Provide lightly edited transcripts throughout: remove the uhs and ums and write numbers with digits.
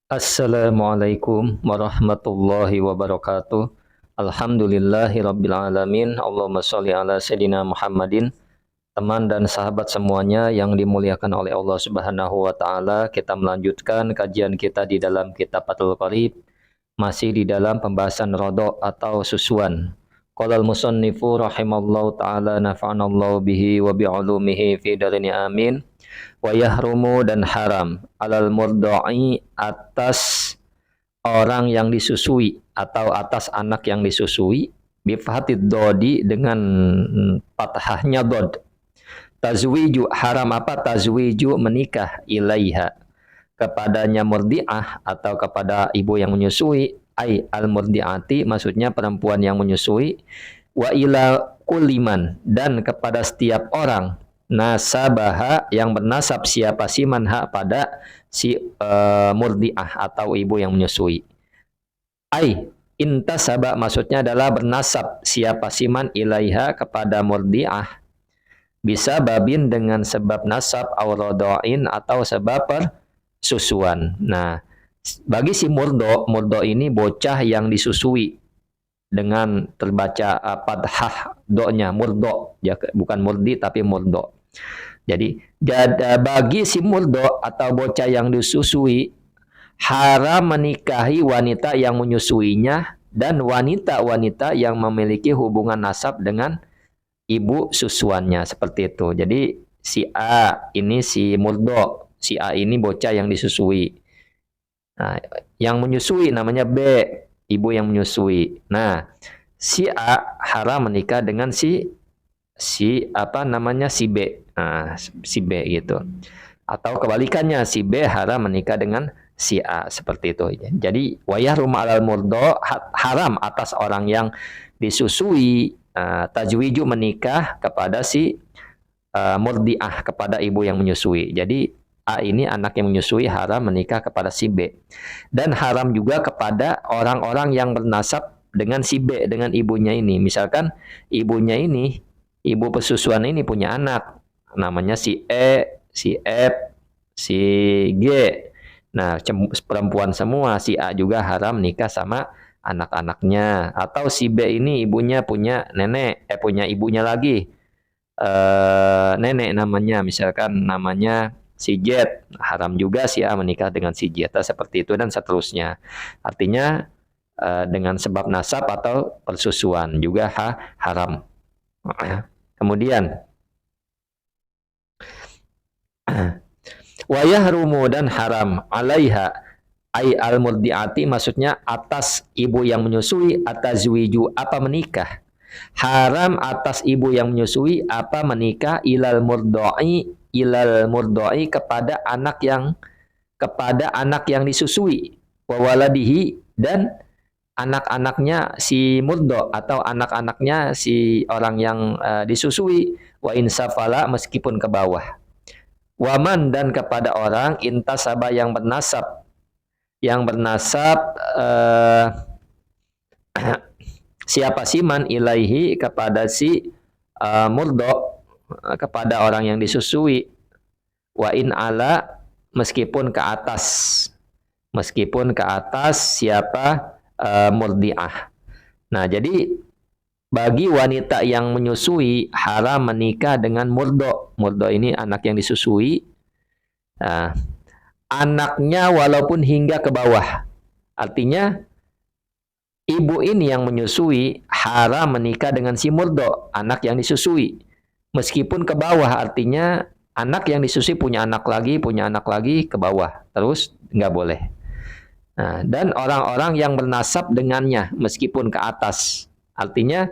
Assalamualaikum warahmatullahi wabarakatuh. Alhamdulillahirabbil alamin. Allahumma shalli ala sayidina Muhammadin. Teman dan sahabat semuanya yang dimuliakan oleh Allah Subhanahu wa taala, kita melanjutkan kajian kita di dalam kitab Fathul Qorib, masih di dalam pembahasan rodok atau susuan. Qala al-musannifu rahimallahu taala nafa'anallahu bihi wa bi'ulumihi fi darini amin. Wa yahrumu dan haram alal murda'i atas orang yang disusui atau atas anak yang disusui bifatid dodi dengan fathahnya dod. Tazwiju haram apa? Tazwiju menikah ilaiha kepadanya murdiah atau kepada ibu yang menyusui, ai al murdiati maksudnya perempuan yang menyusui, wa ila kuliman dan kepada setiap orang nasabaha yang bernasab siapa si manha pada si murdiah atau ibu yang menyusui. Ai intasaba maksudnya adalah bernasab siapa siman ilaiha kepada murdiah bisa babin dengan sebab nasab aurodoin atau sebab persusuan. Nah, bagi si murdo ini bocah yang disusui dengan terbaca fathah do-nya murdo, ya, bukan murdi tapi murdo. Jadi bagi si murdo atau bocah yang disusui haram menikahi wanita yang menyusuinya dan wanita-wanita yang memiliki hubungan nasab dengan ibu susuannya, seperti itu. Jadi si A ini si murdo, si A ini bocah yang disusui. Nah, yang menyusui namanya B, ibu yang menyusui. Nah, si A haram menikah dengan si apa namanya si B. Nah, si B gitu. Atau kebalikannya si B haram menikah dengan si A, seperti itu. Jadi wayah rumah alal murdo haram atas orang yang disusui, tajwiju menikah kepada si murdiah, kepada ibu yang menyusui. Jadi A ini anak yang menyusui haram menikah kepada si B. Dan haram juga kepada orang-orang yang bernasab dengan si B, dengan ibunya ini. Misalkan ibunya ini, ibu pesusuan ini punya anak, namanya si E, si F, si G. Nah, perempuan semua, si A juga haram nikah sama anak-anaknya. Atau si B ini ibunya punya nenek, punya ibunya lagi. Nenek namanya, misalkan namanya si Z, haram juga si A menikah dengan si Z, seperti itu dan seterusnya. Artinya dengan sebab nasab atau persusuan juga haram. Kemudian wayahrumu dan haram alaiha ai al murdiati maksudnya atas ibu yang menyusui atazwiju apa menikah. Haram atas ibu yang menyusui apa menikah ilal murdoi kepada anak yang disusui wa waladihi dan anak-anaknya si murdo atau anak-anaknya si orang yang disusui wa insafala meskipun ke bawah. Waman dan kepada orang intasaba yang bernasab siapa siman ilaihi kepada si murdo, kepada orang yang disusui, wa in ala meskipun ke atas siapa murdiah. Nah, jadi bagi wanita yang menyusui haram menikah dengan murdo. Murdo ini anak yang disusui. Nah, anaknya walaupun hingga ke bawah. Artinya ibu ini yang menyusui haram menikah dengan si murdo, anak yang disusui. Meskipun ke bawah, artinya anak yang disusui punya anak lagi ke bawah. Terus nggak boleh. Nah, dan orang-orang yang bernasab dengannya meskipun ke atas. Artinya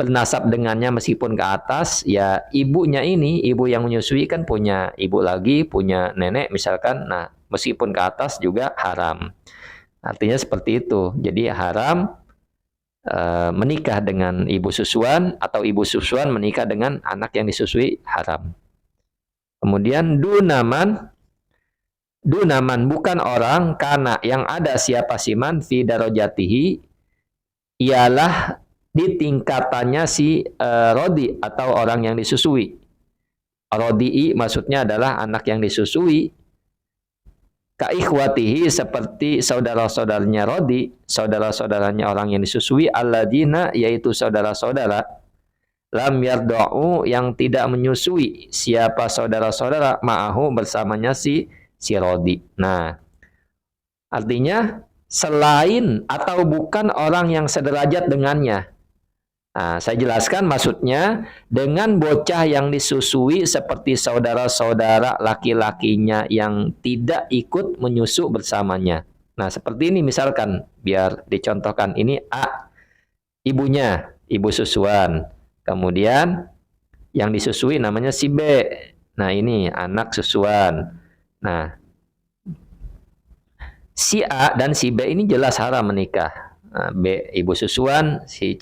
bernasab dengannya meskipun ke atas, ya ibunya ini, ibu yang menyusui kan punya ibu lagi, punya nenek misalkan. Nah, meskipun ke atas juga haram. Artinya seperti itu. Jadi haram menikah dengan ibu susuan atau ibu susuan menikah dengan anak yang disusui, haram. Kemudian dunaman bukan orang karena yang ada siapa siman fi darajatihi ialah di tingkatannya si rodi atau orang yang disusui. Rodi'i maksudnya adalah anak yang disusui ka ikhwatihi seperti saudara-saudaranya Rodi, saudara-saudaranya orang yang disusui, alladzina yaitu saudara-saudara lam yarda'u yang tidak menyusui, siapa saudara-saudara ma'ahu bersamanya si Rodi. Nah, artinya selain atau bukan orang yang sederajat dengannya. Nah, saya jelaskan maksudnya dengan bocah yang disusui seperti saudara-saudara laki-lakinya yang tidak ikut menyusu bersamanya. Nah, seperti ini misalkan, biar dicontohkan. Ini A, ibunya, ibu susuan. Kemudian yang disusui namanya si B. Nah, ini anak susuan. Nah, si A dan si B ini jelas haram menikah. B ibu susuan, si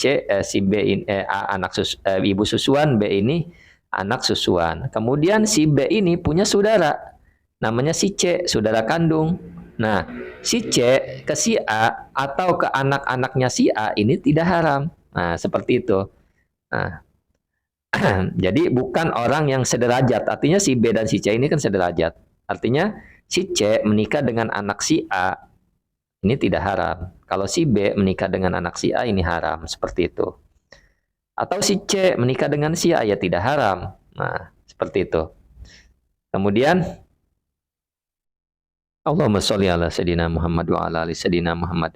B A anak ibu susuan, B ini anak susuan. Kemudian si B ini punya saudara, namanya si C, saudara kandung. Nah, si C ke si A atau ke anak-anaknya si A ini tidak haram. Nah, seperti itu. Nah, jadi bukan orang yang sederajat. Artinya si B dan si C ini kan sederajat. Artinya si C menikah dengan anak si A ini tidak haram. Kalau si B menikah dengan anak si A ini haram, seperti itu. Atau si C menikah dengan si A ya tidak haram. Nah, seperti itu. Kemudian Allahumma sholli ala sayyidina Muhammad wa ala ali sayyidina Muhammad.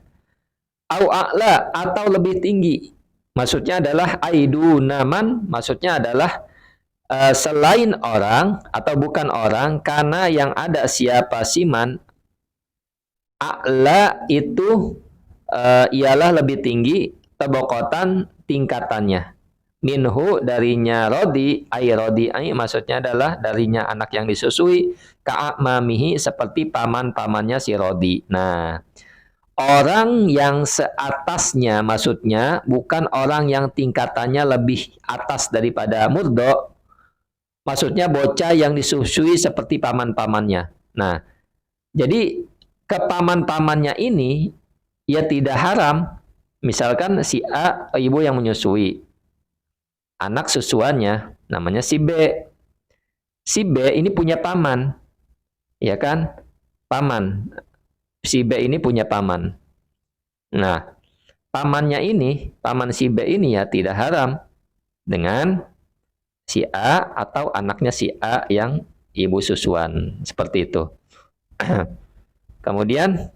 Au a'la atau lebih tinggi. Maksudnya adalah aidunaman, maksudnya adalah selain orang atau bukan orang, karena yang ada siapa siman. A'la itu ialah lebih tinggi tabokotan tingkatannya. Minhu darinya Rodi, Rodi maksudnya adalah darinya anak yang disusui, ka'amamihi seperti paman-pamannya si Rodi. Nah, orang yang seatasnya maksudnya bukan orang yang tingkatannya lebih atas daripada murdo, maksudnya bocah yang disusui seperti paman-pamannya. Nah, jadi ke paman-pamannya ini ya tidak haram. Misalkan si A ibu yang menyusui, anak susuannya namanya si B. Si B ini punya paman, ya kan? Paman. Si B ini punya paman. Nah, pamannya ini, paman si B ini ya tidak haram dengan si A atau anaknya si A yang ibu susuan. Seperti itu. Kemudian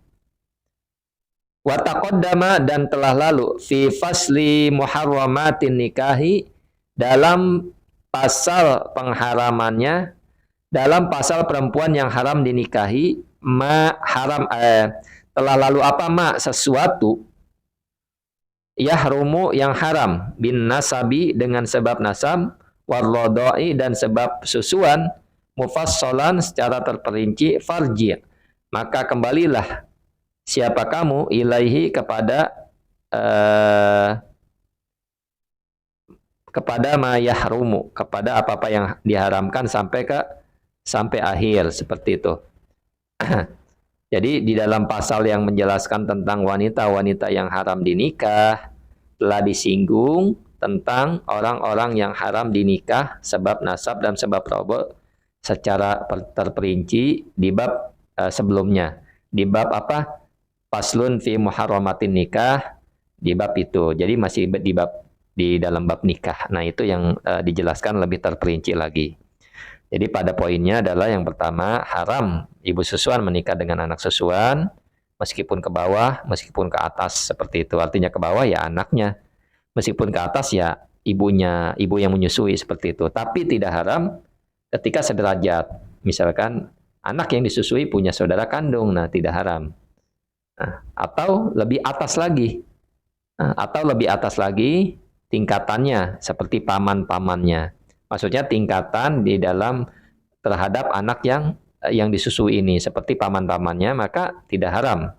wataqaddama dan telah lalu fi fasli muharramatin nikahi dalam pasal pengharamannya, dalam pasal perempuan yang haram dinikahi, haram telah lalu apa sesuatu yahrumu yang haram bin nasabi dengan sebab nasab, warrodoi dan sebab susuan, mufassalan secara terperinci, farji maka kembalilah siapa kamu ilaihi kepada ma yahrumu, kepada apa-apa yang diharamkan sampai akhir, seperti itu. Jadi di dalam pasal yang menjelaskan tentang wanita-wanita yang haram dinikah telah disinggung tentang orang-orang yang haram dinikah sebab nasab dan sebab robo secara terperinci di bab sebelumnya. Di bab apa? Faslun fi muharramatin nikah, di bab itu. Jadi masih di dalam bab nikah. Nah, itu yang dijelaskan lebih terperinci lagi. Jadi pada poinnya adalah yang pertama, haram ibu susuan menikah dengan anak susuan, meskipun ke bawah, meskipun ke atas, seperti itu. Artinya ke bawah ya anaknya, meskipun ke atas ya ibunya, ibu yang menyusui, seperti itu. Tapi tidak haram ketika sederajat. Misalkan anak yang disusui punya saudara kandung, nah tidak haram. Nah, atau lebih atas lagi. Tingkatannya seperti paman-pamannya. Maksudnya tingkatan di dalam terhadap anak yang disusui ini seperti paman-pamannya, maka tidak haram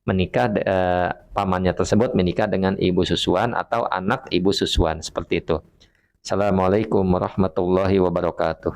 menikah pamannya tersebut menikah dengan ibu susuan atau anak ibu susuan, seperti itu. Assalamualaikum warahmatullahi wabarakatuh.